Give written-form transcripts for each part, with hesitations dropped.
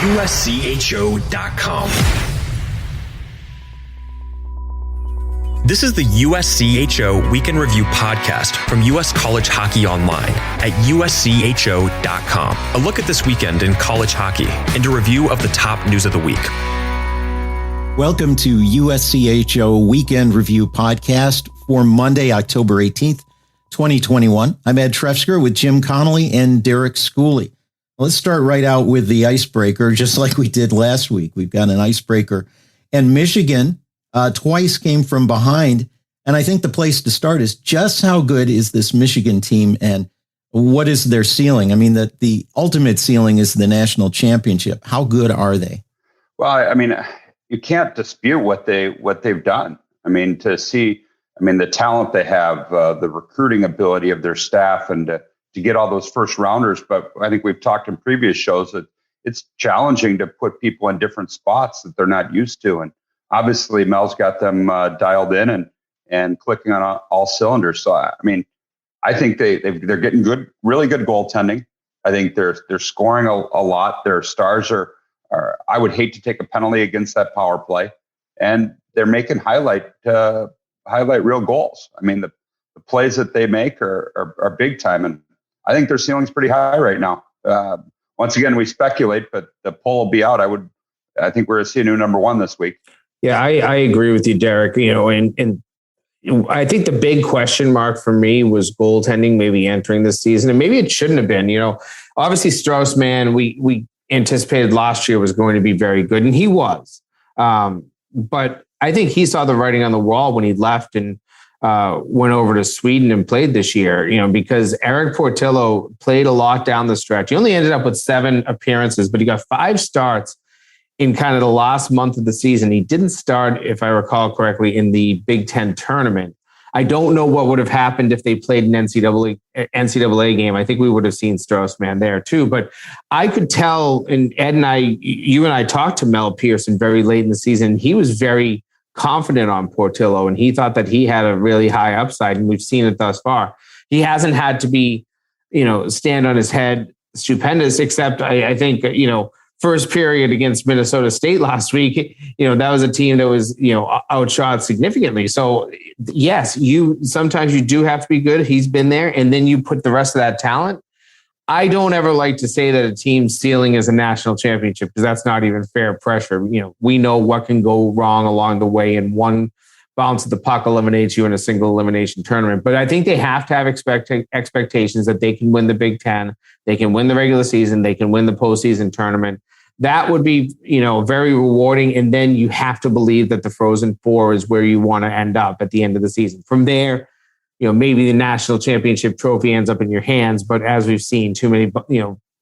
USCHO.com. This is the USCHO Weekend Review podcast from U.S. College Hockey Online at USCHO.com. A look at this weekend in college hockey and a review of the top news of the week. Welcome to USCHO Weekend Review podcast for Monday, October 18th, 2021. I'm Ed Trefzger with Jim Connelly and Derek Schooley. Let's start right out with the icebreaker, just like we did last week. We've got an icebreaker. And Michigan twice came from behind. And I think the place to start is just how good is this Michigan team and what is their ceiling? I mean, the ultimate ceiling is the national championship. How good are they? Well, I mean, you can't dispute what they've done. I mean, to see, the talent they have, the recruiting ability of their staff, and to get all those first rounders. But I think we've talked in previous shows that it's challenging to put people in different spots that they're not used to. And obviously Mel's got them dialed in and clicking on all cylinders. So, I think they're getting really good goaltending. I think they're scoring a lot. Their stars are, I would hate to take a penalty against that power play, and they're making highlight real goals. I mean, the plays that they make are big time, and I think their ceiling's pretty high right now. Once again, we speculate, but the poll will be out. I think we're going to see a new number one this week. Yeah, I agree with you, Derek. And I think the big question mark for me was goaltending maybe entering this season, and maybe it shouldn't have been. Obviously Strauss-Mann, we anticipated last year was going to be very good, and he was. But I think he saw the writing on the wall when he left and went over to Sweden and played this year, because Eric Portillo played a lot down the stretch. He only ended up with 7 appearances, but he got 5 starts in kind of the last month of the season. He didn't start, if I recall correctly, in the Big Ten tournament. I don't know what would have happened if they played an NCAA game. I think we would have seen Strauss-Mann there too. But I could tell, and Ed and you and I talked to Mel Pearson very late in the season. He was very confident on Portillo, and he thought that he had a really high upside, and we've seen it thus far. He hasn't had to be, stand on his head stupendous, except I think, first period against Minnesota State last week, that was a team that was, outshot significantly. So yes, sometimes you do have to be good. He's been there. And then you put the rest of that talent. I don't ever like to say that a team's ceiling is a national championship, because that's not even fair pressure. We know what can go wrong along the way, and one bounce of the puck eliminates you in a single elimination tournament. But I think they have to have expectations that they can win the Big Ten, they can win the regular season, they can win the postseason tournament. That would be, very rewarding. And then you have to believe that the Frozen Four is where you want to end up at the end of the season. From there, maybe the national championship trophy ends up in your hands. But as we've seen, too many,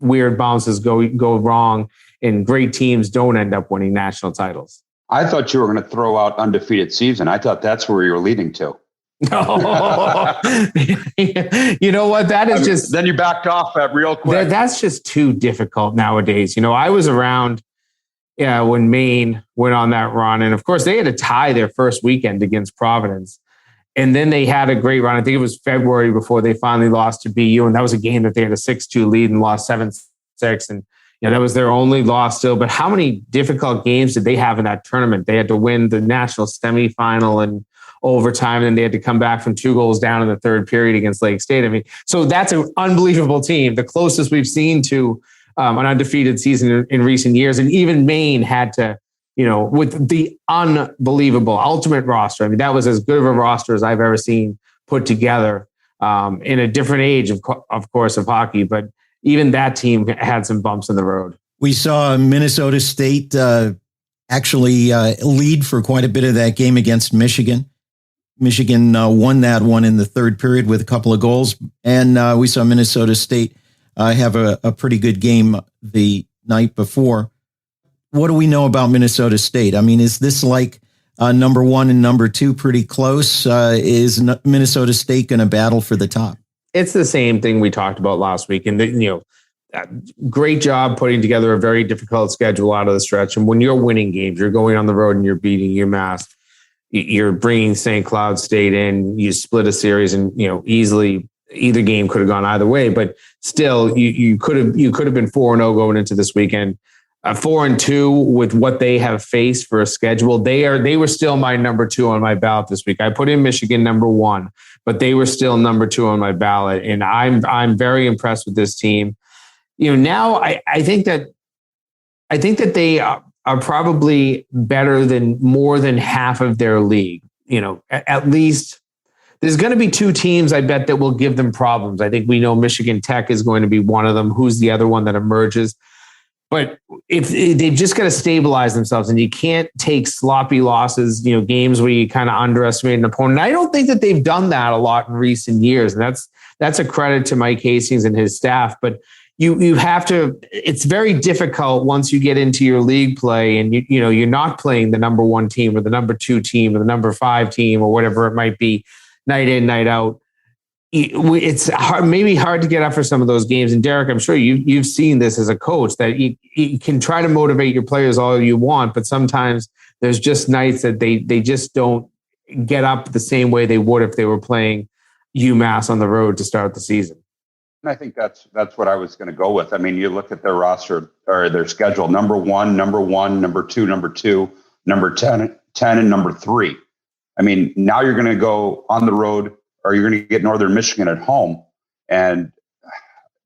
weird bounces go wrong, and great teams don't end up winning national titles. I thought you were going to throw out undefeated season. I thought that's where you were leading to. Oh, you know what? That is just. Then you backed off that real quick. That's just too difficult nowadays. I was around when Maine went on that run. And of course, they had to tie their first weekend against Providence. And then they had a great run. I think it was February before they finally lost to BU. And that was a game that they had a 6-2 lead and lost 7-6. And that was their only loss still. But how many difficult games did they have in that tournament? They had to win the national semifinal and overtime, and they had to come back from 2 goals down in the third period against Lake State. So that's an unbelievable team, the closest we've seen to an undefeated season in recent years. And even Maine had to, with the unbelievable ultimate roster. That was as good of a roster as I've ever seen put together in a different age, of course, of hockey. But even that team had some bumps in the road. We saw Minnesota State actually lead for quite a bit of that game against Michigan. Michigan won that one in the third period with a couple of goals. And we saw Minnesota State have a pretty good game the night before. What do we know about Minnesota State? Is this like number 1 and number 2 pretty close? Is Minnesota State going to battle for the top? It's the same thing we talked about last week. And, great job putting together a very difficult schedule out of the stretch. And when you're winning games, you're going on the road and you're beating UMass. You're bringing St. Cloud State in, you split a series, and, easily either game could have gone either way, but still you could have been 4-0 going into this weekend. 4-2 with what they have faced for a schedule. They were still my number 2 on my ballot this week. I put in Michigan number 1, but they were still number 2 on my ballot. And I'm very impressed with this team. Now I think that they are probably better than more than half of their league. At least there's going to be 2 teams, I bet, that will give them problems. I think we know Michigan Tech is going to be one of them. Who's the other one that emerges? But if they've just got to stabilize themselves, and you can't take sloppy losses, games where you kind of underestimate an opponent. I don't think that they've done that a lot in recent years. And that's a credit to Mike Hastings and his staff. But you have to, it's very difficult once you get into your league play and you're not playing the number 1 team or the number 2 team or the number 5 team or whatever it might be, night in, night out. It's maybe hard to get up for some of those games. And Derek, I'm sure you've seen this as a coach, that you can try to motivate your players all you want, but sometimes there's just nights that they just don't get up the same way they would if they were playing UMass on the road to start the season. And I think that's what I was going to go with. I mean, you look at their roster or their schedule: number 1, number 1, number 2, number 2, number 10, and number 3. I mean, now you're going to go on the road, or you're going to get Northern Michigan at home. And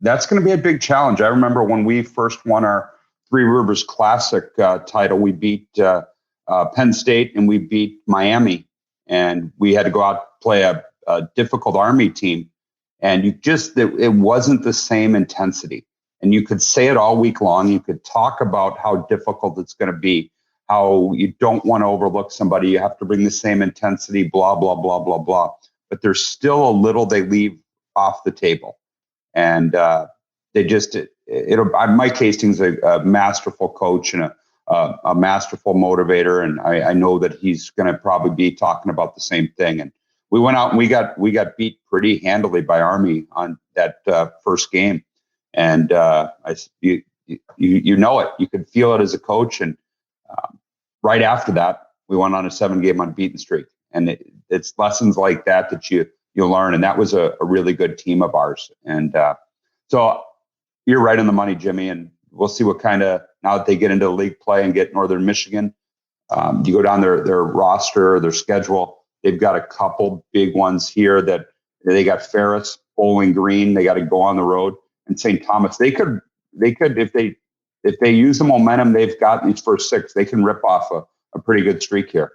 that's going to be a big challenge. I remember when we first won our Three Rivers Classic title, we beat Penn State and we beat Miami. And we had to go out play a difficult Army team. And it wasn't the same intensity. And you could say it all week long. You could talk about how difficult it's going to be, how you don't want to overlook somebody. You have to bring the same intensity, blah, blah, blah, blah, blah. But there's still a little they leave off the table. And Mike Hastings is a masterful coach and a masterful motivator. And I know that he's going to probably be talking about the same thing. And we went out and we got beat pretty handily by Army on that first game. And you know it. You could feel it as a coach. And right after that, we went on a 7-game unbeaten streak. And it's lessons like that you learn. And that was a really good team of ours. And so you're right on the money, Jimmy. And we'll see what kind of, now that they get into league play and get Northern Michigan, you go down their roster, their schedule. They've got a couple big ones here that they got Ferris, Bowling Green. They got to go on the road, and St. Thomas. They could if they use the momentum they've got in these first 6, they can rip off a pretty good streak here.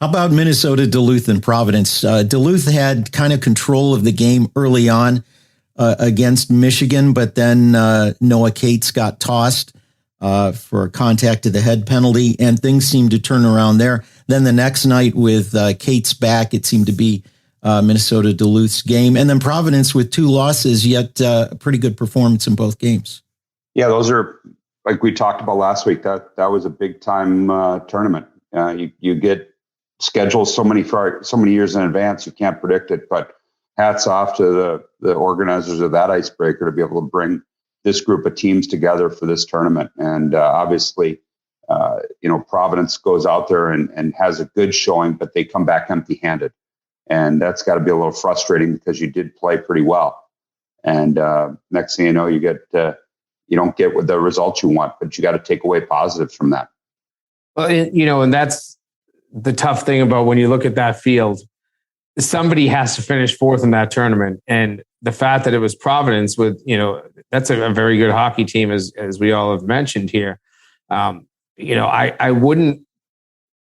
How about Minnesota, Duluth, and Providence? Duluth had kind of control of the game early on against Michigan, but then Noah Cates got tossed for a contact to the head penalty, and things seemed to turn around there. Then the next night with Cates back, it seemed to be Minnesota, Duluth's game. And then Providence with 2 losses, yet a pretty good performance in both games. Yeah, those are, like we talked about last week, that was a big-time tournament. You get scheduled so many years in advance, you can't predict it. But hats off to the organizers of that IceBreaker to be able to bring this group of teams together for this tournament. And obviously, Providence goes out there and has a good showing, but they come back empty-handed. And that's got to be a little frustrating because you did play pretty well. And next thing you know, you don't get the results you want, but you got to take away positives from that. Well, and that's the tough thing about when you look at that field. Somebody has to finish 4th in that tournament. And the fact that it was Providence with, that's a very good hockey team, as we all have mentioned here. I wouldn't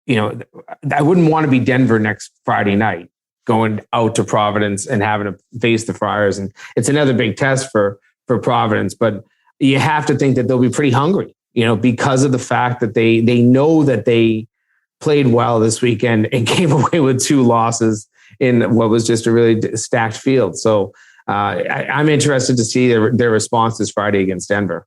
want to be Denver next Friday night, going out to Providence and having to face the Friars. And it's another big test for Providence, but you have to think that they'll be pretty hungry, because of the fact that they know that they played well this weekend and came away with 2 losses in what was just a really stacked field. So I'm interested to see their response this Friday against Denver.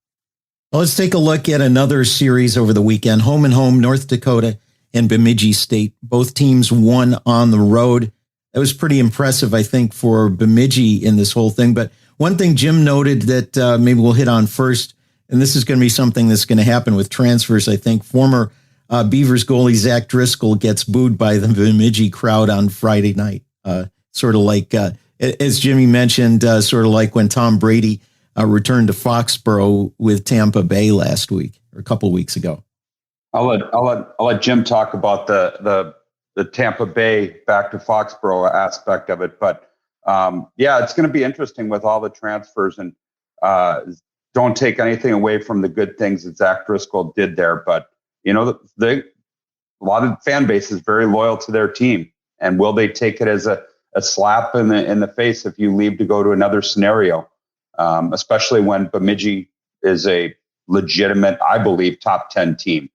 Well, let's take a look at another series over the weekend. Home and home, North Dakota and Bemidji State. Both teams won on the road. That was pretty impressive, I think, for Bemidji in this whole thing. But one thing Jim noted that maybe we'll hit on first, and this is going to be something that's going to happen with transfers, I think. Former Beavers goalie Zach Driscoll gets booed by the Bemidji crowd on Friday night. Sort of like, as Jimmy mentioned, sort of like when Tom Brady returned to Foxborough with Tampa Bay last week or a couple of weeks ago. I'll let Jim talk about the Tampa Bay back to Foxborough aspect of it, but it's going to be interesting with all the transfers, and don't take anything away from the good things that Zach Driscoll did there. But a lot of fan base is very loyal to their team, and will they take it as a slap in the face if you leave to go to another scenario, especially when Bemidji is a legitimate, I believe, top 10 team.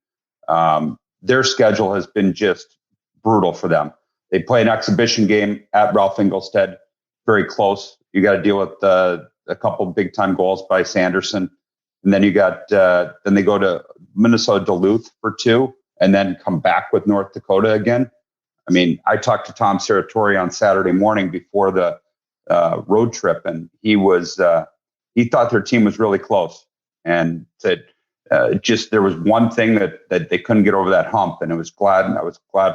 Their schedule has been just brutal for them. They play an exhibition game at Ralph Ingolstadt, very close. You got to deal with a couple big time goals by Sanderson, and then you got then they go to Minnesota Duluth for 2, and then come back with North Dakota again. I mean, I talked to Tom Serratori on Saturday morning before the road trip, and he thought their team was really close, and said just there was one thing that they couldn't get over that hump, and I was glad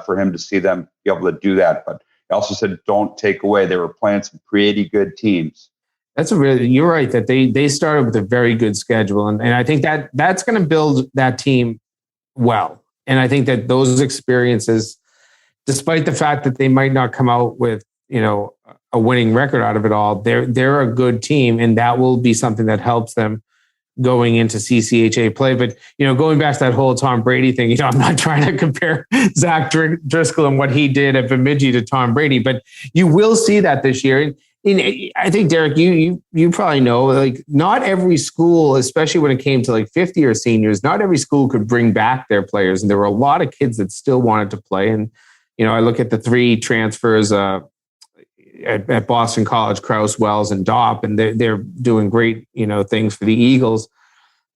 for him to see them be able to do that. But he also said, don't take away, they were playing some pretty good teams. You're right that they started with a very good schedule, and I think that's going to build that team well. And I think that those experiences, despite the fact that they might not come out with a winning record out of it all, they're a good team, and that will be something that helps them going into CCHA play. But, going back to that whole Tom Brady thing, I'm not trying to compare Zach Driscoll and what he did at Bemidji to Tom Brady, but you will see that this year. And I think, Derek, you probably know, like, not every school, especially when it came to like 50-year seniors, not every school could bring back their players. And there were a lot of kids that still wanted to play. And, I look at the 3 transfers at Boston College, Krause, Wells, and Dopp, and they're doing great, things for the Eagles.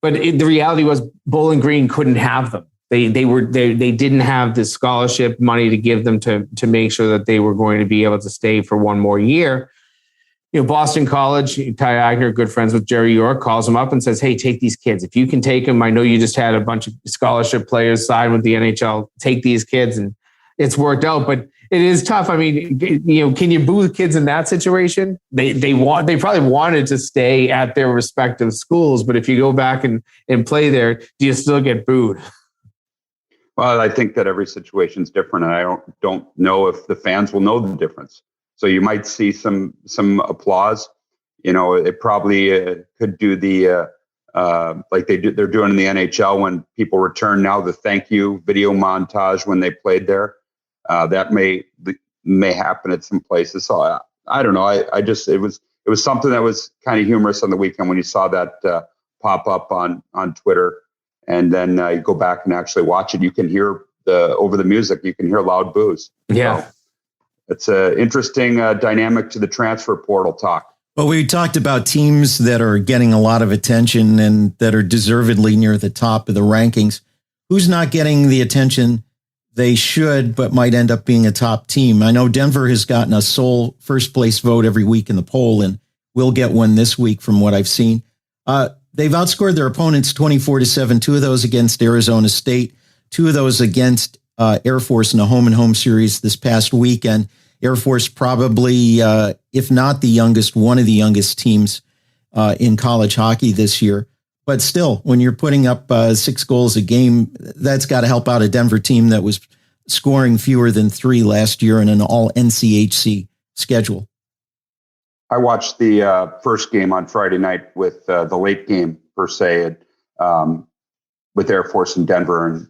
But the reality was Bowling Green couldn't have them. They didn't have the scholarship money to give them to make sure that they were going to be able to stay for one more year. Boston College, Ty Agner, good friends with Jerry York, calls him up and says, hey, take these kids. If you can take them, I know you just had a bunch of scholarship players sign with the NHL. Take these kids. And it's worked out, but it is tough. I mean, can you boo kids in that situation? They probably wanted to stay at their respective schools, but if you go back and play there, do you still get booed? Well, I think that every situation is different, and I don't know if the fans will know the difference. So you might see some applause. It probably could do the like they're doing in the NHL when people return now, the thank you video montage when they played there. That may happen at some places. So I don't know. It was something that was kind of humorous on the weekend when you saw that pop up on Twitter, and then you go back and actually watch it. You can hear over the music. You can hear loud boos. Yeah. So it's an interesting dynamic to the transfer portal talk. Well, we talked about teams that are getting a lot of attention and that are deservedly near the top of the rankings. Who's not getting the attention they should, but might end up being a top team? I know Denver has gotten a sole first place vote every week in the poll, and will get one this week from what I've seen. They've outscored their opponents 24-7, 2 of those against Arizona State, 2 of those against Air Force in a home-and-home series this past weekend. Air Force probably, if not the youngest, one of the youngest teams in college hockey this year. But still, when you're putting up 6 goals a game, that's got to help out a Denver team that was scoring fewer than 3 last year in an all-NCHC schedule. I watched the first game on Friday night with the late game, per se, with Air Force in Denver, and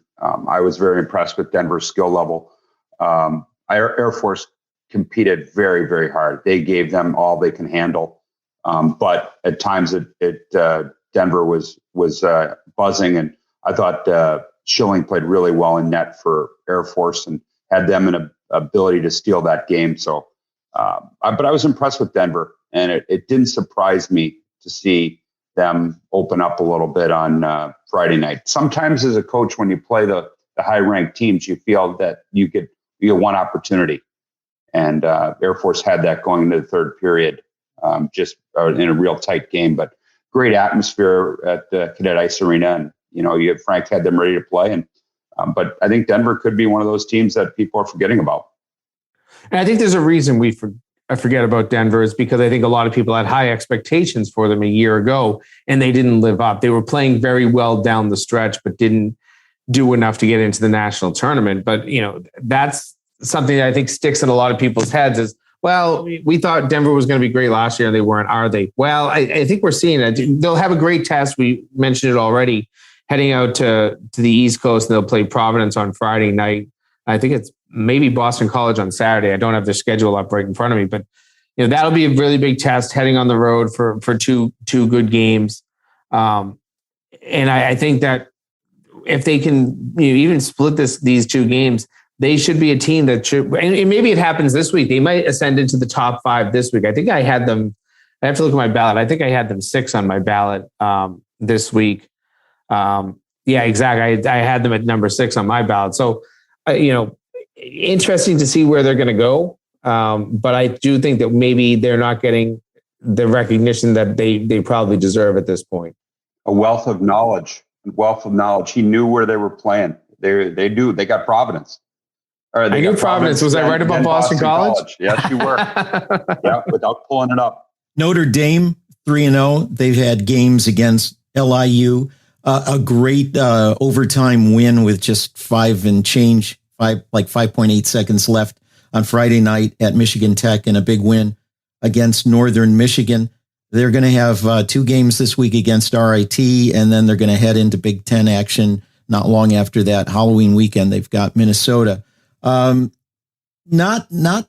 I was very impressed with Denver's skill level. Air Force competed very, very hard. They gave them all they can handle, but at times Denver was buzzing, and I thought Schilling played really well in net for Air Force and had them an ability to steal that game. So, but I was impressed with Denver, and it didn't surprise me to see them open up a little bit on Friday night. Sometimes as a coach, when you play the high-ranked teams, you feel that you get one opportunity, and Air Force had that going into the third period, just in a real tight game, but great atmosphere at Cadet Ice Arena, and Frank had them ready to play, and but I think Denver could be one of those teams that people are forgetting about. And I think there's a reason I forget about Denver is because I think a lot of people had high expectations for them a year ago and they didn't live up. They were playing very well down the stretch, but didn't do enough to get into the national tournament. But, that's something that I think sticks in a lot of people's heads is, well, we thought Denver was going to be great last year and they weren't, are they? Well, I think we're seeing it. They'll have a great test. We mentioned it already, heading out to the East Coast, and they'll play Providence on Friday night. I think it's maybe Boston College on Saturday. I don't have their schedule up right in front of me, but that'll be a really big test heading on the road for two good games. And I think that if they can even split these two games, they should be a team that should, and maybe it happens this week. They might ascend into the top 5 this week. I think I had them, I have to look at my ballot. I think I had them 6 on my ballot this week. Yeah, exactly. I had them at number 6 on my ballot. So, interesting to see where they're going to go. But I do think that maybe they're not getting the recognition that they probably deserve at this point. A wealth of knowledge. He knew where they were playing. They got Providence. I knew Providence. Was I right about Boston College? Yes, you were. Yeah, without pulling it up. Notre Dame 3-0. They've had games against LIU. A great overtime win with just 5.8 seconds left on Friday night at Michigan Tech, and a big win against Northern Michigan. They're going to have 2 games this week against RIT, and then they're going to head into Big Ten action not long after that. Halloween weekend, they've got Minnesota. Not a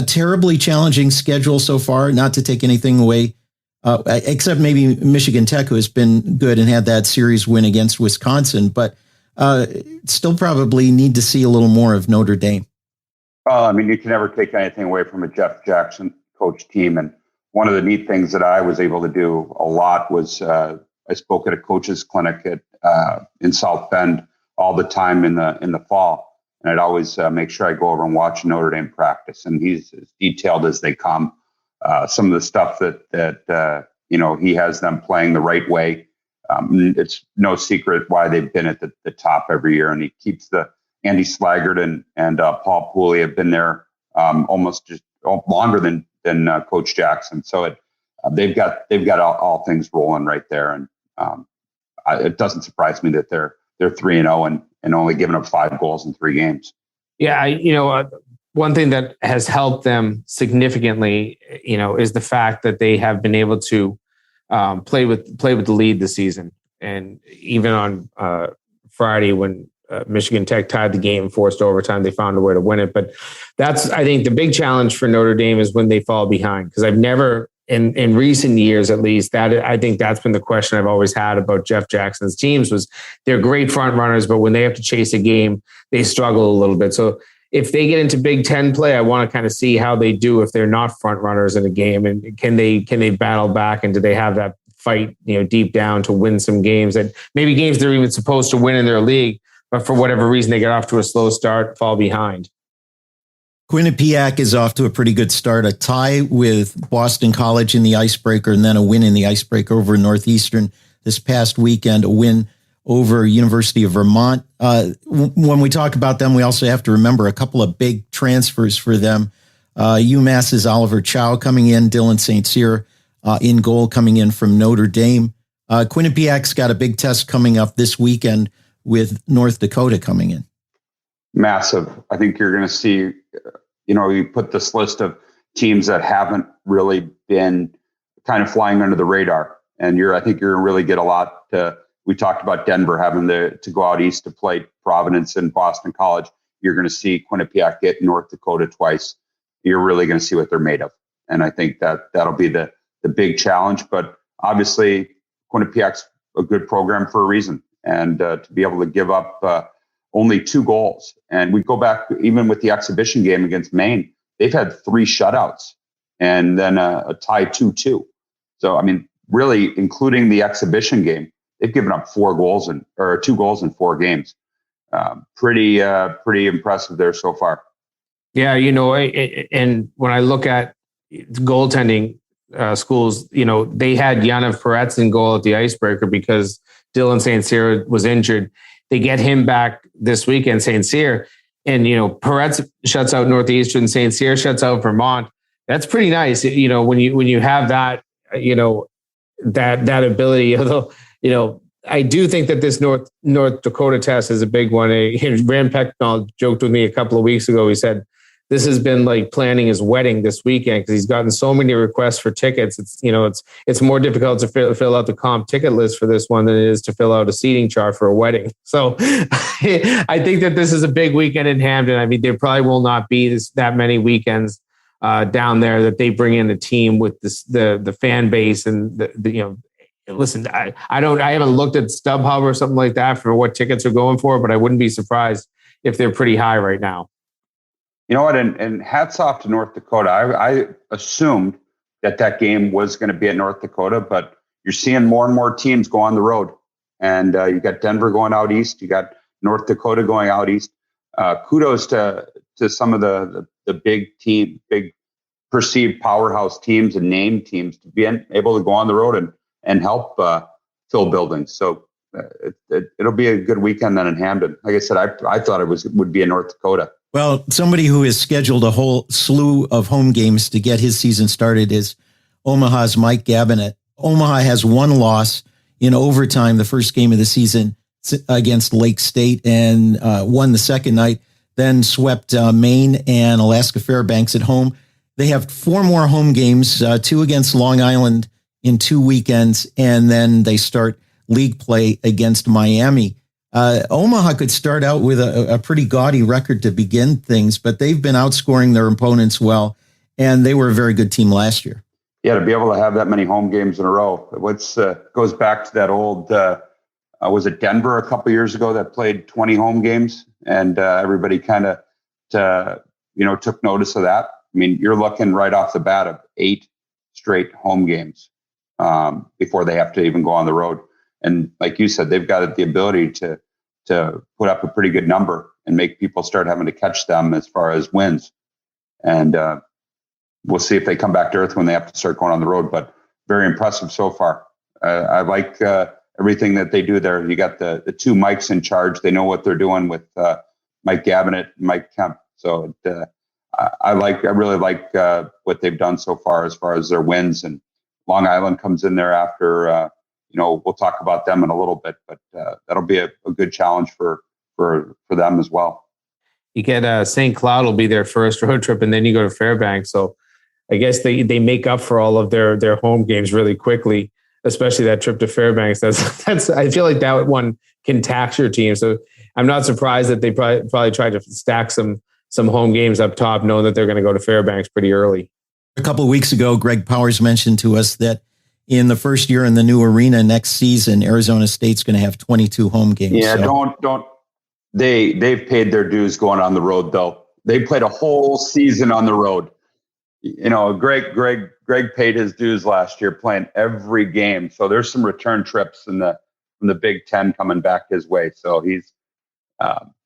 terribly challenging schedule so far, not to take anything away, except maybe Michigan Tech, who has been good and had that series win against Wisconsin, but still probably need to see a little more of Notre Dame. You can never take anything away from a Jeff Jackson coach team. And one of the neat things that I was able to do a lot was I spoke at a coach's clinic in South Bend all the time in the fall. And I'd always make sure I go over and watch Notre Dame practice. And he's as detailed as they come. Some of the stuff that he has them playing the right way. It's no secret why they've been at the top every year. And he keeps Andy Slaggert and Paul Pooley have been there almost just longer than Coach Jackson. So they've got all things rolling right there. And it doesn't surprise me that they're 3-0 and only giving up 5 goals in 3 games. Yeah, one thing that has helped them significantly, is the fact that they have been able to play with the lead this season. And even on Friday, when Michigan Tech tied the game and forced overtime, they found a way to win it. But that's, I think, the big challenge for Notre Dame is when they fall behind. Because I've never, in recent years at least, I think that's been the question I've always had about Jeff Jackson's teams was they're great front runners, but when they have to chase a game, they struggle a little bit. So if they get into Big Ten play, I want to kind of see how they do if they're not front runners in a game, and can they battle back, and do they have that fight, deep down to win some games that maybe games they're even supposed to win in their league, but for whatever reason they get off to a slow start, fall behind. Quinnipiac is off to a pretty good start, a tie with Boston College in the IceBreaker, and then a win in the IceBreaker over Northeastern this past weekend, a win over University of Vermont. When we talk about them, we also have to remember a couple of big transfers for them. UMass's Oliver Chow coming in, Dylan St. Cyr in goal coming in from Notre Dame. Quinnipiac's got a big test coming up this weekend with North Dakota coming in. Massive. I think you're going to see, you put this list of teams that haven't really been kind of flying under the radar. And I think you're going to really get a lot. We talked about Denver having to go out east to play Providence and Boston College. You're going to see Quinnipiac get North Dakota twice. You're really going to see what they're made of. And I think that'll be the big challenge. But obviously, Quinnipiac's a good program for a reason. And to be able to give up only 2 goals. And we go back, even with the exhibition game against Maine, they've had 3 shutouts and then a tie 2-2. So, really, including the exhibition game, they've given up 2 goals in 4 games. Pretty impressive there so far. Yeah, and when I look at goaltending schools, they had Yaniv Peretz in goal at the IceBreaker because Dylan St. Cyr was injured. They get him back this weekend, St. Cyr, and Peretz shuts out Northeastern, St. Cyr shuts out Vermont. That's pretty nice. When you have that, that ability, although, I do think that this North Dakota test is a big one. Rand Pecknall joked with me a couple of weeks ago. He said, this has been like planning his wedding this weekend because he's gotten so many requests for tickets. It's more difficult to fill out the comp ticket list for this one than it is to fill out a seating chart for a wedding. So I think that this is a big weekend in Hamden. I mean, there probably will not be that many weekends down there that they bring in a team with the fan base and listen, I haven't looked at StubHub or something like that for what tickets are going for, but I wouldn't be surprised if they're pretty high right now. You know what? And hats off to North Dakota. I assumed that game was going to be at North Dakota, but you're seeing more and more teams go on the road. And you got Denver going out east. You got North Dakota going out east. Kudos to some of the big perceived powerhouse teams and named teams to be able to go on the road and help fill buildings. So it'll be a good weekend then in Hamden. Like I said, I thought it would be in North Dakota. Well, somebody who has scheduled a whole slew of home games to get his season started is Omaha's Mike Gabinet. Omaha has one loss in overtime, the first game of the season against Lake State, and won the second night, then swept Maine and Alaska Fairbanks at home. They have 4 more home games, 2 against Long Island in 2 weekends, and then they start league play against Miami. Omaha could start out with a pretty gaudy record to begin things, but they've been outscoring their opponents well, and they were a very good team last year. Yeah, to be able to have that many home games in a row. Goes back to that old, was it Denver a couple years ago that played 20 home games, and everybody kind of, took notice of that. I mean, you're looking right off the bat of 8 straight home games before they have to even go on the road. And like you said, they've got the ability to put up a pretty good number and make people start having to catch them as far as wins. And we'll see if they come back to earth when they have to start going on the road. But very impressive so far. I like everything that they do there. You got the 2 Mikes in charge. They know what they're doing with Mike Gabinet and Mike Kemp. So I really like what they've done so far as their wins. And Long Island comes in there after. We'll talk about them in a little bit, but that'll be a good challenge for them as well. You get St. Cloud will be their first road trip, and then you go to Fairbanks. So I guess they make up for all of their home games really quickly, especially that trip to Fairbanks. That's I feel like that one can tax your team. So I'm not surprised that they probably try to stack some home games up top, knowing that they're going to go to Fairbanks pretty early. A couple of weeks ago, Greg Powers mentioned to us that in the first year in the new arena next season, Arizona State's going to have 22 home games. Yeah, so. don't. They've paid their dues going on the road, though. They played a whole season on the road. Greg paid his dues last year playing every game. So there's some return trips from the Big Ten coming back his way. So he's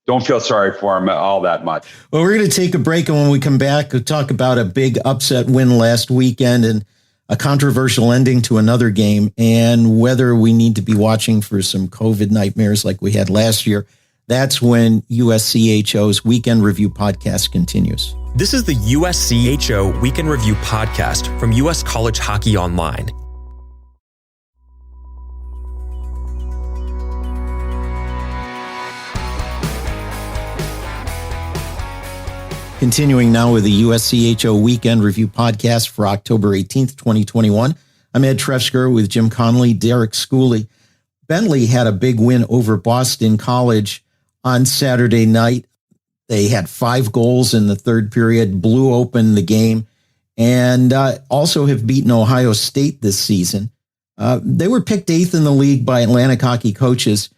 don't feel sorry for him all that much. Well, we're going to take a break, and when we come back, we'll talk about a big upset win last weekend and a controversial ending to another game, and whether we need to be watching for some COVID nightmares like we had last year. That's when USCHO's Weekend Review podcast continues. This is the USCHO Weekend Review podcast from US College Hockey Online. Continuing now with the USCHO Weekend Review podcast for October 18th, 2021. I'm Ed Trefzger with Jim Connelly, Derek Schooley. Bentley had a big win over Boston College on Saturday night. They had 5 goals in the third period, blew open the game, and also have beaten Ohio State this season. They were picked 8th in the league by Atlantic hockey coaches.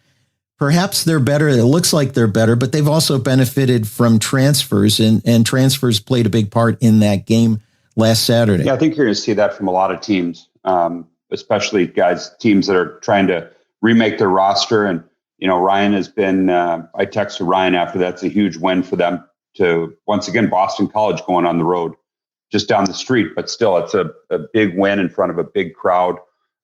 Perhaps they're better. It looks like they're better, but they've also benefited from transfers, and transfers played a big part in that game last Saturday. Yeah, I think you're going to see that from a lot of teams, especially teams that are trying to remake their roster. And, Ryan has been, I texted Ryan after that's a huge win for them to, once again, Boston College going on the road just down the street, but still it's a big win in front of a big crowd.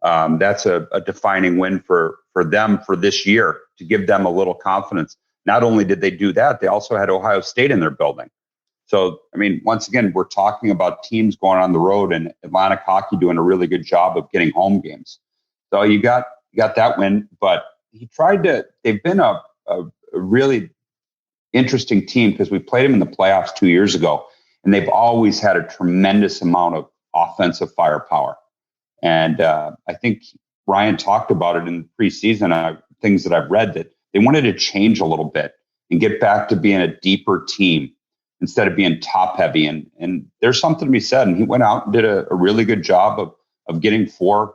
That's a defining win for them for this year to give them a little confidence. Not only did they do that, they also had Ohio State in their building. So, I mean, once again, we're talking about teams going on the road and Atlantic Hockey doing a really good job of getting home games. So you got that win, but they've been a really interesting team because we played them in the playoffs 2 years ago, and they've always had a tremendous amount of offensive firepower. And I think Ryan talked about it in the preseason, things that I've read, that they wanted to change a little bit and get back to being a deeper team instead of being top heavy. And there's something to be said. And he went out and did a really good job of getting four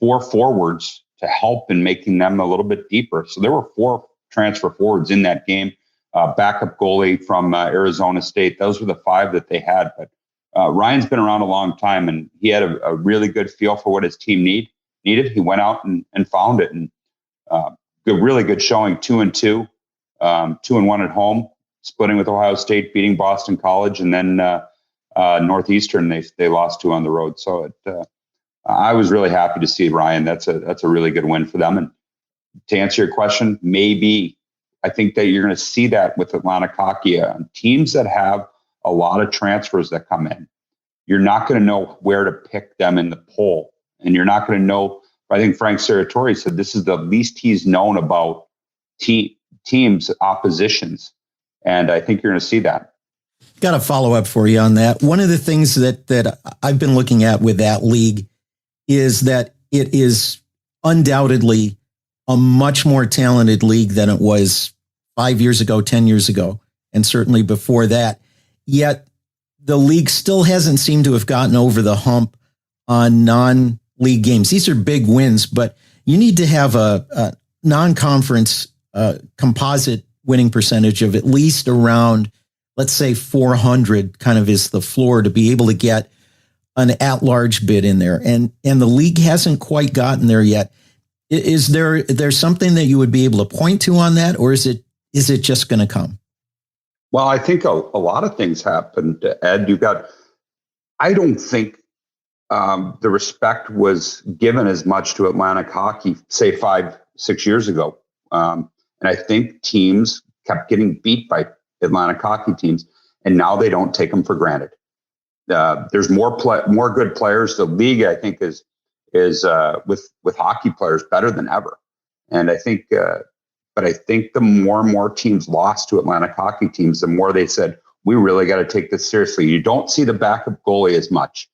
forwards to help in making them a little bit deeper. So there were 4 transfer forwards in that game. Backup goalie from Arizona State. Those were the 5 that they had. But Ryan's been around a long time, and he had a really good feel for what his team needed. He went out and found it, and really good showing. 2-2, 2-1 at home, splitting with Ohio State, beating Boston College, and then Northeastern they lost to on the road. So I was really happy to see Ryan. That's a really good win for them. And to answer your question, maybe I think that you're going to see that with Atlantic Hockey. Teams that have a lot of transfers that come in, you're not going to know where to pick them in the poll. And you're not going to know, I think Frank Serratori said this is the least he's known about teams, oppositions. And I think you're going to see that. Got a follow up for you on that. One of the things that I've been looking at with that league is that it is undoubtedly a much more talented league than it was 5 years ago, 10 years ago, and certainly before that. Yet the league still hasn't seemed to have gotten over the hump on non-league games. These are big wins, but you need to have a non-conference composite winning percentage of at least around, let's say 400 kind of is the floor to be able to get an at-large bid in there. And the league hasn't quite gotten there yet. Is there something that you would be able to point to on that, or is it just going to come? Well, I think a lot of things happened, Ed. I don't think the respect was given as much to Atlantic Hockey, say 5-6 years ago. And I think teams kept getting beat by Atlantic Hockey teams, and now they don't take them for granted. There's more good players. The league, I think, is with hockey players better than ever. And I think, but I think the more and more teams lost to Atlantic Hockey teams, the more they said, we really got to take this seriously. You don't see the backup goalie as much.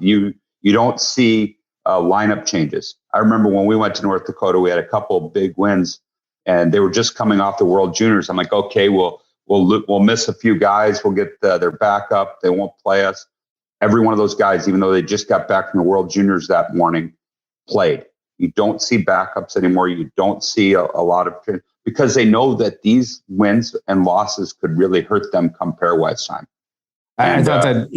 You don't see lineup changes. I remember when we went to North Dakota, we had a couple of big wins, and they were just coming off the World Juniors. I'm like, okay, we'll miss a few guys. We'll get their backup. They won't play us. Every one of those guys, even though they just got back from the World Juniors that morning, played. You don't see backups anymore. You don't see a lot of, because they know that these wins and losses could really hurt them come pairwise time. I thought that,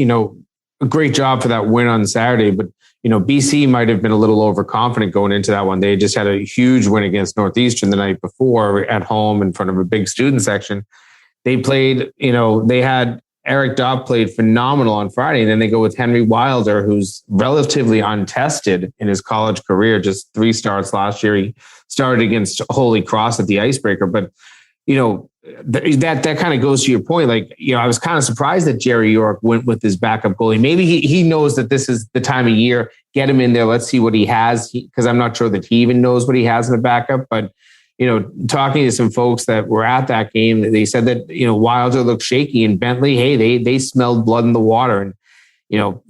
a great job for that win on Saturday, but, BC might have been a little overconfident going into that one. They just had a huge win against Northeastern the night before at home in front of a big student section. They played, they had Eric Dobb played phenomenal on Friday. And then they go with Henry Wilder, who's relatively untested in his college career, just 3 starts last year. He started against Holy Cross at the Icebreaker. But, that kind of goes to your point. Like, I was kind of surprised that Jerry York went with his backup goalie. Maybe he knows that this is the time of year. Get him in there. Let's see what he has. Because I'm not sure that he even knows what he has in the backup. But talking to some folks that were at that game, they said that, Wilder looked shaky, and Bentley, hey, they smelled blood in the water. And,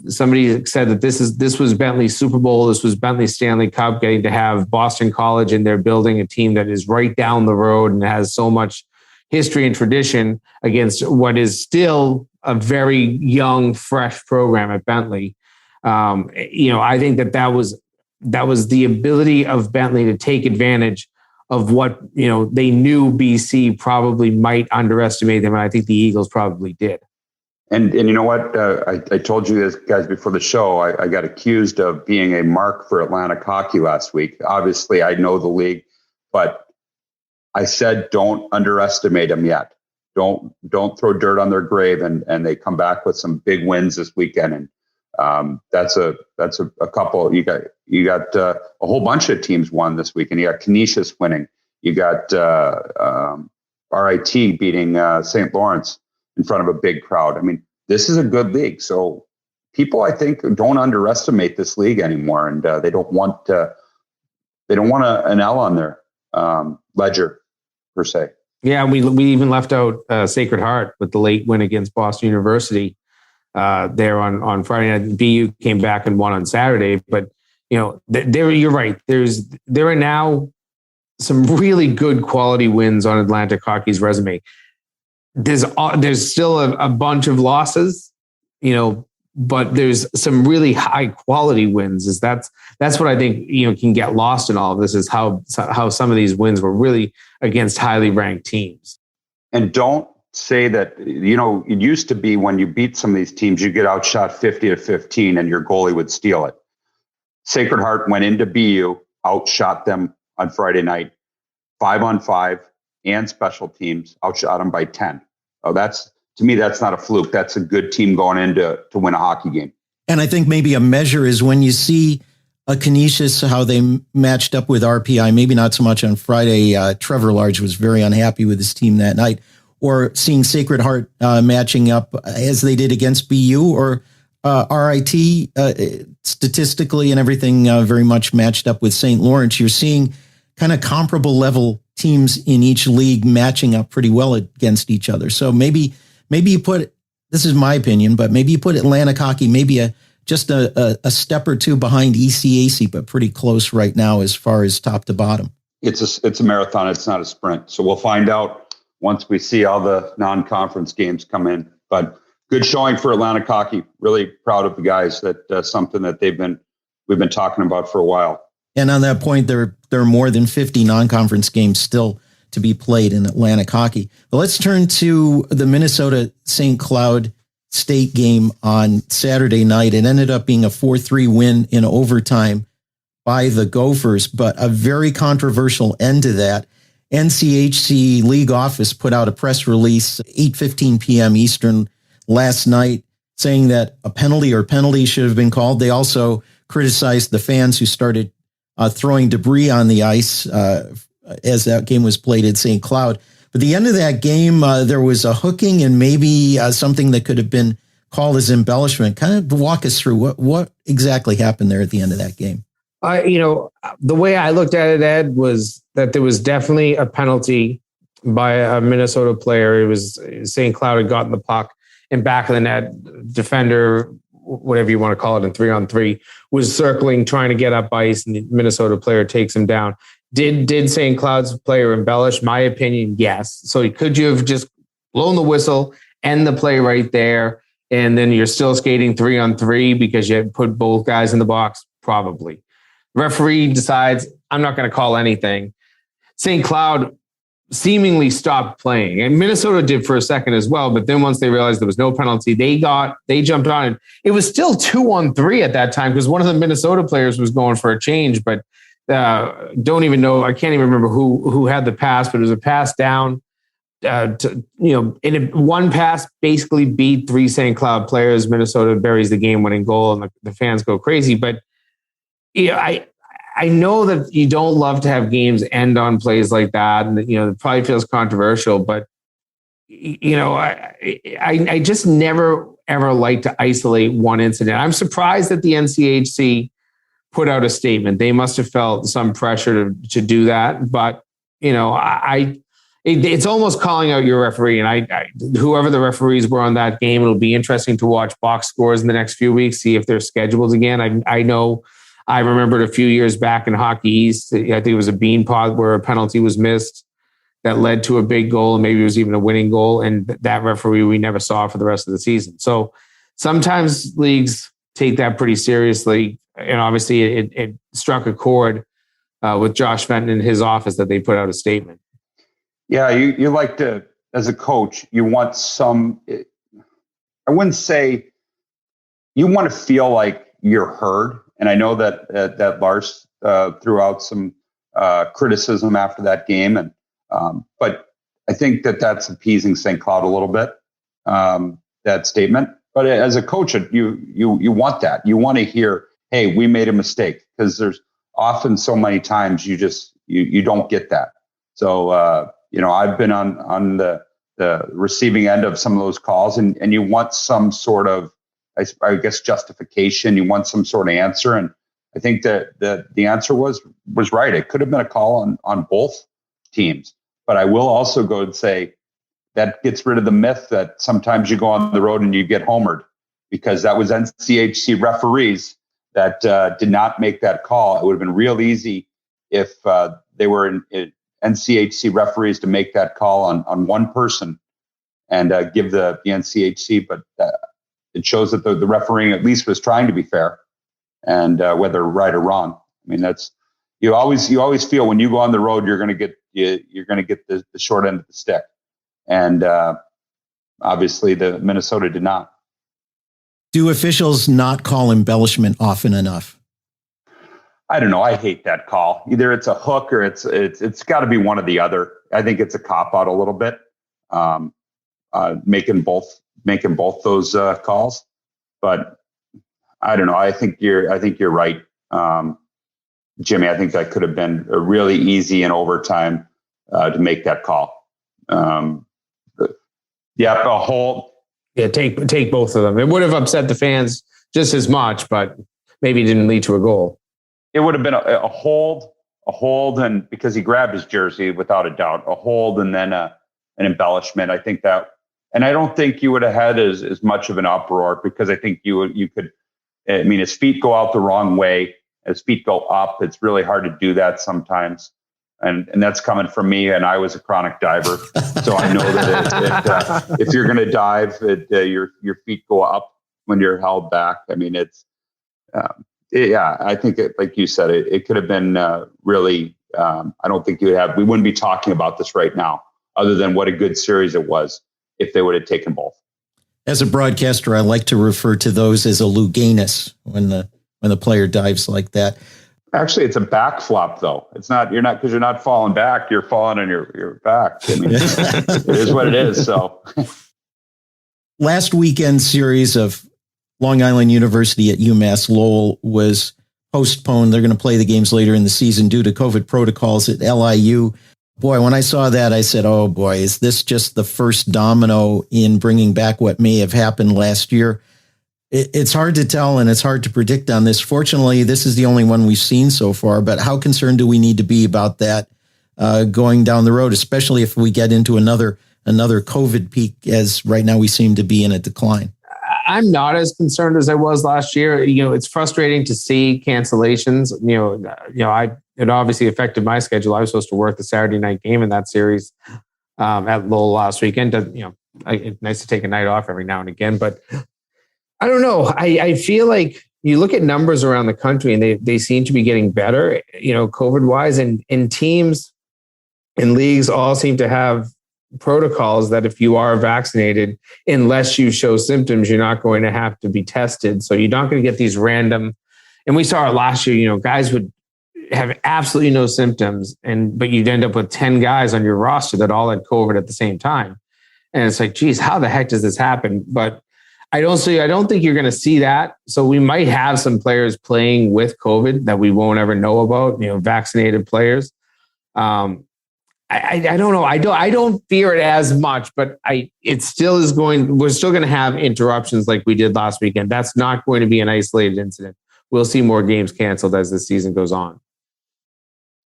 somebody said that this was Bentley's Super Bowl. This was Bentley's Stanley Cup, getting to have Boston College in there, building a team that is right down the road and has so much history and tradition against what is still a very young, fresh program at Bentley. I think that was the ability of Bentley to take advantage of what, they knew BC probably might underestimate them. And I think the Eagles probably did. And you know what? I told you guys before the show, I got accused of being a mark for Atlantic Hockey last week. Obviously, I know the league, but I said, don't underestimate them yet. Don't throw dirt on their grave. And they come back with some big wins this weekend. And that's a couple. You got a whole bunch of teams won this weekend. You got Canisius winning. You got RIT beating St. Lawrence. in front of a big crowd. I mean, this is a good league. So people, I think, don't underestimate this league anymore, and they don't want an L on their ledger per se. Yeah, we even left out Sacred Heart with the late win against Boston University there on Friday night. BU came back and won on Saturday, but you're right. There are now some really good quality wins on Atlantic Hockey's resume. There's still a bunch of losses, but there's some really high quality wins. That's what I think can get lost in all of this, is how some of these wins were really against highly ranked teams. And don't say that, it used to be when you beat some of these teams, you get outshot 50-15 and your goalie would steal it. Sacred Heart went into BU, outshot them on Friday night, 5-on-5 and special teams, outshot them by 10. Oh, to me, that's not a fluke. That's a good team going in to win a hockey game. And I think maybe a measure is when you see a Canisius, how they matched up with RPI, maybe not so much on Friday. Trevor Large was very unhappy with his team that night. Or seeing Sacred Heart matching up as they did against BU, or RIT statistically and everything very much matched up with St. Lawrence. You're seeing kind of comparable level teams in each league matching up pretty well against each other. So maybe you put, this is my opinion, but maybe you put Atlantic Hockey maybe just a step or two behind ECAC, but pretty close right now as far as top to bottom. It's a marathon. It's not a sprint. So we'll find out once we see all the non-conference games come in. But good showing for Atlantic Hockey. Really proud of the guys. That's something that we've been talking about for a while. And on that point, there are more than 50 non-conference games still to be played in Atlantic Hockey. But let's turn to the Minnesota St. Cloud State game on Saturday night. It ended up being a 4-3 win in overtime by the Gophers, but a very controversial end to that. NCHC League Office put out a press release 8:15 p.m. Eastern last night saying that a penalty or penalties should have been called. They also criticized the fans who started throwing debris on the ice as that game was played at St. Cloud. But the end of that game, there was a hooking and maybe something that could have been called as embellishment. Kind of walk us through what exactly happened there at the end of that game. The way I looked at it, Ed, was that there was definitely a penalty by a Minnesota player. It was St. Cloud had gotten the puck in back of the net. Defender, whatever you want to call it, in 3-on-3, was circling, trying to get up ice, and the Minnesota player takes him down. Did St. Cloud's player embellish? My opinion, yes. So could you have just blown the whistle, end the play right there, and then you're still skating 3-on-3 because you put both guys in the box? Probably. Referee decides, I'm not going to call anything. St. Cloud seemingly stopped playing, and Minnesota did for a second as well. But then once they realized there was no penalty, they jumped on it. It was still 2-on-3 at that time because one of the Minnesota players was going for a change, but don't even know. I can't even remember who had the pass, but it was a pass down. One pass basically beat 3 St. Cloud players. Minnesota buries the game-winning goal, and the fans go crazy. But I know that you don't love to have games end on plays like that, and it probably feels controversial. But I just never ever like to isolate one incident. I'm surprised that the NCHC put out a statement. They must have felt some pressure to do that. But it's almost calling out your referee. And whoever the referees were on that game, it'll be interesting to watch box scores in the next few weeks, see if they're scheduled again. I know I remembered a few years back in Hockey East, I think it was a bean pod where a penalty was missed that led to a big goal, and maybe it was even a winning goal. And that referee we never saw for the rest of the season. So sometimes leagues take that pretty seriously. And obviously it struck a chord with Josh Fenton in his office that they put out a statement. Yeah, you like to, as a coach, you want I wouldn't say, you want to feel like you're heard. And I know that Lars threw out some criticism after that game, and but I think that's appeasing St. Cloud a little bit, that statement. But as a coach, you want that. You want to hear, hey, we made a mistake, because there's often so many times you don't get that. So I've been on the the receiving end of some of those calls, and you want some sort of, I guess, justification. You want some sort of answer, and I think that the answer was right. It could have been a call on both teams, but I will also go and say that gets rid of the myth that sometimes you go on the road and you get homered, because that was NCHC referees that did not make that call. It would have been real easy if they were in NCHC referees to make that call on one person and give the NCHC, but it shows that the refereeing at least was trying to be fair, and whether right or wrong. I mean, that's you always feel when you go on the road you're going to get the short end of the stick, and obviously the Minnesota did not. Do officials not call embellishment often enough? I don't know. I hate that call. Either it's a hook or it's got to be one or the other. I think it's a cop out a little bit, making both those calls. But I don't know. I think you're right, Jimmy. I think that could have been a really easy in overtime to make that call. A hold. Yeah, take both of them. It would have upset the fans just as much, but maybe didn't lead to a goal. It would have been a hold, and because he grabbed his jersey without a doubt, a hold, and then an embellishment. I think that, and I don't think you would have had as much of an uproar, because I think you could. I mean, his feet go out the wrong way. His feet go up. It's really hard to do that sometimes, and that's coming from me. And I was a chronic diver, so I know that if you're going to dive, your feet go up when you're held back. I mean, it's. Yeah, I think like you said, it could have been really. I don't think we wouldn't be talking about this right now, other than what a good series it was if they would have taken both. As a broadcaster, I like to refer to those as a Luganus when the player dives like that. Actually, it's a back flop, though. It's not. You're not, because you're not falling back. You're falling on your back. I mean, it is what it is. So, last weekend series of Long Island University at UMass Lowell was postponed. They're going to play the games later in the season due to COVID protocols at LIU. Boy, when I saw that, I said, oh boy, is this just the first domino in bringing back what may have happened last year? It's hard to tell, and it's hard to predict on this. Fortunately, this is the only one we've seen so far, but how concerned do we need to be about that going down the road, especially if we get into another COVID peak, as right now we seem to be in a decline? I'm not as concerned as I was last year. You know, it's frustrating to see cancellations. It obviously affected my schedule. I was supposed to work the Saturday night game in that series at Lowell last weekend. It's nice to take a night off every now and again, but I don't know. I feel like you look at numbers around the country and they seem to be getting better, COVID wise, and teams and leagues all seem to have protocols that if you are vaccinated, unless you show symptoms, you're not going to have to be tested. So you're not going to get these random, and we saw it last year, guys would have absolutely no symptoms, but you'd end up with 10 guys on your roster that all had COVID at the same time. And it's like, geez, how the heck does this happen? But I don't think you're going to see that. So we might have some players playing with COVID that we won't ever know about, vaccinated players. I don't know. I don't fear it as much, but we're still going to have interruptions like we did last weekend. That's not going to be an isolated incident. We'll see more games canceled as the season goes on.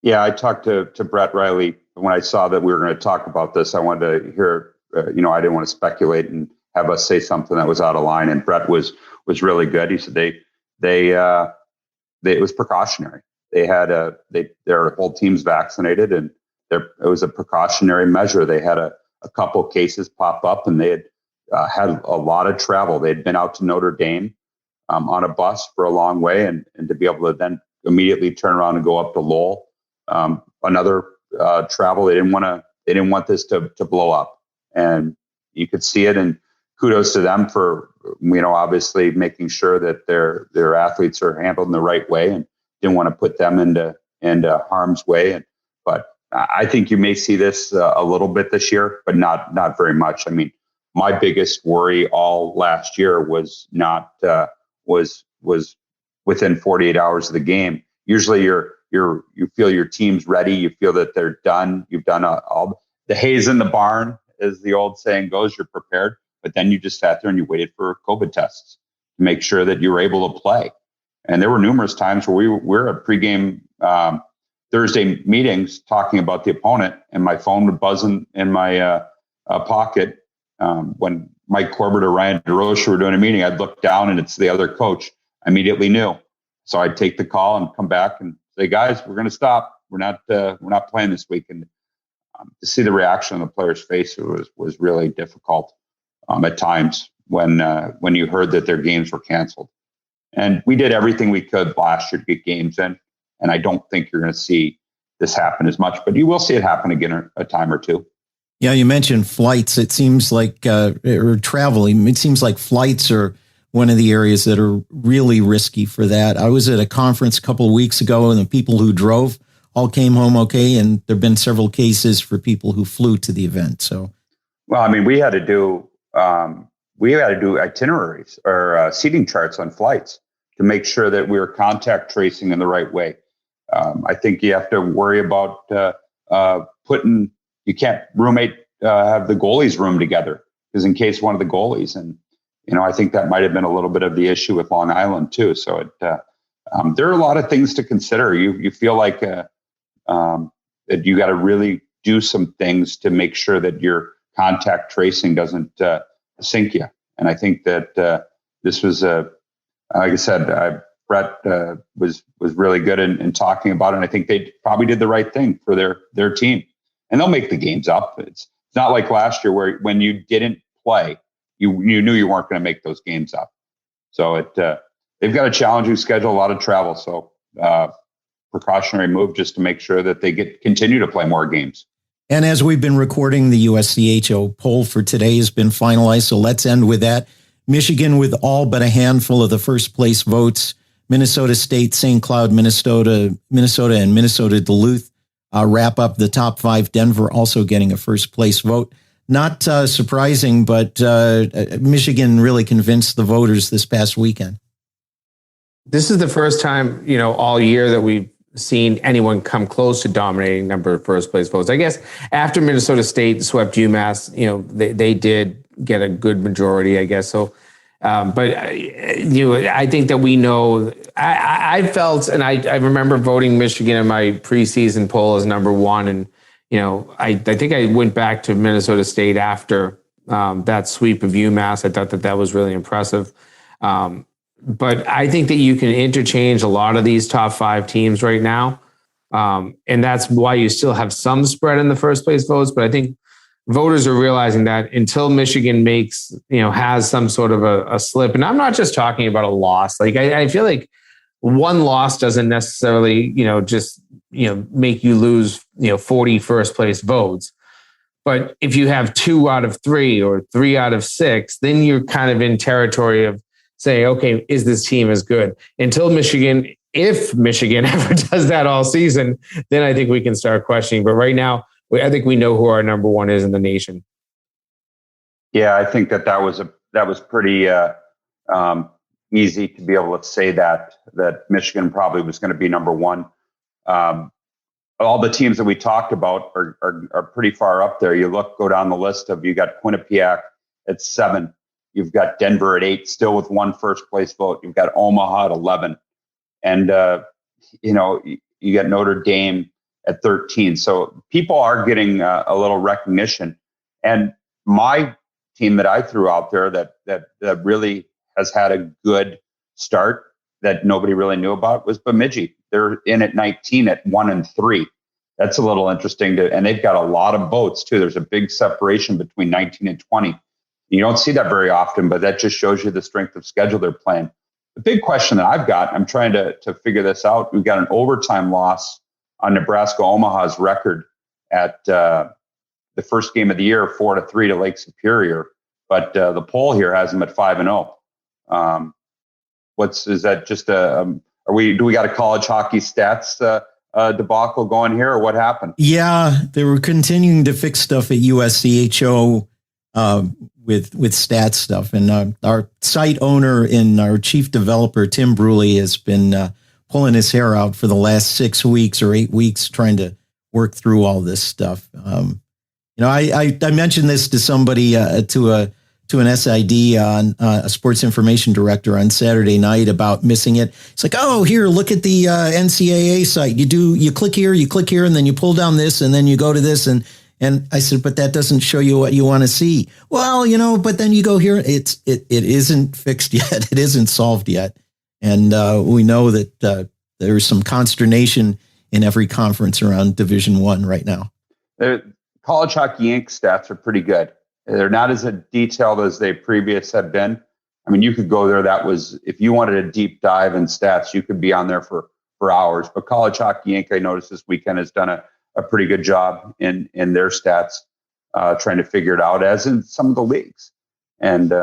Yeah, I talked to Brett Riley when I saw that we were going to talk about this. I wanted to hear, I didn't want to speculate and have us say something that was out of line. And Brett was really good. He said it was precautionary. They had their whole team's vaccinated, and it was a precautionary measure. They had a couple cases pop up, and they had a lot of travel. They'd been out to Notre Dame on a bus for a long way, and to be able to then immediately turn around and go up to Lowell, another travel. They didn't want this to blow up, and you could see it. And kudos to them for obviously making sure that their athletes are handled in the right way, and didn't want to put them into harm's way. But I think you may see this a little bit this year, but not very much. I mean, my biggest worry all last year was was within 48 hours of the game. Usually you feel your team's ready. You feel that they're done. You've done all the hay's in the barn, as the old saying goes, you're prepared. But then you just sat there and you waited for COVID tests to make sure that you were able to play. And there were numerous times where we were at pregame Thursday meetings talking about the opponent, and my phone would buzz in my pocket when Mike Corbett or Ryan DeRoche were doing a meeting. I'd look down and it's the other coach. I immediately knew. So I'd take the call and come back and say, guys, we're going to stop. We're not playing this week. And to see the reaction on the players' face was really difficult at times when you heard that their games were canceled. And we did everything we could last year to get games in. And I don't think you're going to see this happen as much, but you will see it happen again a time or two. Yeah, you mentioned flights. It seems like, or traveling, it seems like flights are one of the areas that are really risky for that. I was at a conference a couple of weeks ago, and the people who drove all came home okay. And there have been several cases for people who flew to the event. So, well, I mean, we had to do itineraries or seating charts on flights to make sure that we were contact tracing in the right way. I think you have to worry about you can't have the goalies room together, because in case one of the goalies, and I think that might have been a little bit of the issue with Long Island too. So there are a lot of things to consider. You feel like that you got to really do some things to make sure that your contact tracing doesn't sink you. And I think that this was like I said, Brett was really good in talking about it. And I think they probably did the right thing for their team. And they'll make the games up. It's not like last year where when you didn't play, you knew you weren't going to make those games up. So they've got a challenging schedule, a lot of travel. So precautionary move just to make sure that they continue to play more games. And as we've been recording, the USCHO poll for today has been finalized. So let's end with that. Michigan with all but a handful of the first place votes. Minnesota State, St. Cloud, Minnesota, and Minnesota Duluth wrap up the top five. Denver also getting a first place vote. Not surprising, but Michigan really convinced the voters this past weekend. This is the first time, all year that we've seen anyone come close to dominating number of first place votes. I guess after Minnesota State swept UMass, they did get a good majority, I guess. So, but I think that we know. I felt, and I remember voting Michigan in my preseason poll as number one, and I think I went back to Minnesota State after that sweep of UMass. I thought that was really impressive. But I think that you can interchange a lot of these top five teams right now. And that's why you still have some spread in the first place votes. But I think voters are realizing that until Michigan has some sort of a slip, and I'm not just talking about a loss. Like I feel like one loss doesn't necessarily, make you lose, 40 first place votes. But if you have 2 out of 3 or 3 out of 6, then you're kind of in territory of say, okay, is this team as good? Until Michigan, if Michigan ever does that all season, then I think we can start questioning. But right now, I think we know who our number one is in the nation. Yeah, I think that was pretty easy to be able to say that Michigan probably was going to be number one. All the teams that we talked about are pretty far up there. Go down the list of, you got Quinnipiac at 7. You've got Denver at 8, still with 1 first place vote. You've got Omaha at 11. And, you got Notre Dame at 13. So people are getting a little recognition. And my team that I threw out there that really has had a good start that nobody really knew about was Bemidji. They're in at 19 at 1 and 3. That's a little interesting and they've got a lot of votes too. There's a big separation between 19 and 20. You don't see that very often, but that just shows you the strength of schedule they're playing. The big question that I've got, I'm trying to figure this out. We've got an overtime loss on Nebraska Omaha's record at the first game of the year, 4-3 to Lake Superior. But the poll here has them at 5-0. Is that just do we got a college hockey stats debacle going here, or what happened? Yeah, they were continuing to fix stuff at USCHO with stat stuff. And our site owner and our chief developer, Tim Bruley, has been pulling his hair out for the last 6 weeks or 8 weeks trying to work through all this stuff. I mentioned this to somebody, to an SID on a sports information director on Saturday night about missing it. It's like, oh, here, look at the NCAA site. You click here, and then you pull down this, and then you go to this. And I said, but that doesn't show you what you want to see. Well, but then you go here. It isn't fixed yet. It isn't solved yet. And we know that there's some consternation in every conference around Division I right now. College Hockey Inc. stats are pretty good. They're not as detailed as they previous have been. I mean, you could go there. That was, if you wanted a deep dive in stats, you could be on there for hours. But College Hockey Inc., I noticed this weekend, has done a pretty good job in their stats, trying to figure it out, as in some of the leagues. And,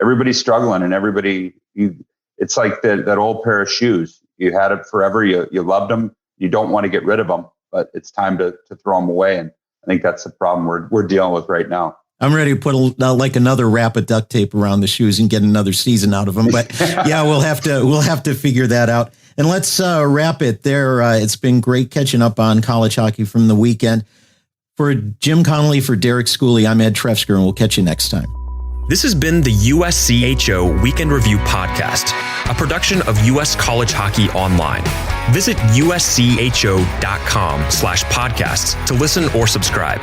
everybody's struggling, and it's like that old pair of shoes. You had it forever. You loved them. You don't want to get rid of them, but it's time to throw them away. And I think that's the problem we're dealing with right now. I'm ready to put like another wrap of duct tape around the shoes and get another season out of them. But yeah, we'll have to figure that out. And let's wrap it there. It's been great catching up on college hockey from the weekend. For Jim Connelly, for Derek Schooley, I'm Ed Trefzger, and we'll catch you next time. This has been the USCHO Weekend Review Podcast, a production of US College Hockey Online. Visit uscho.com/podcasts to listen or subscribe.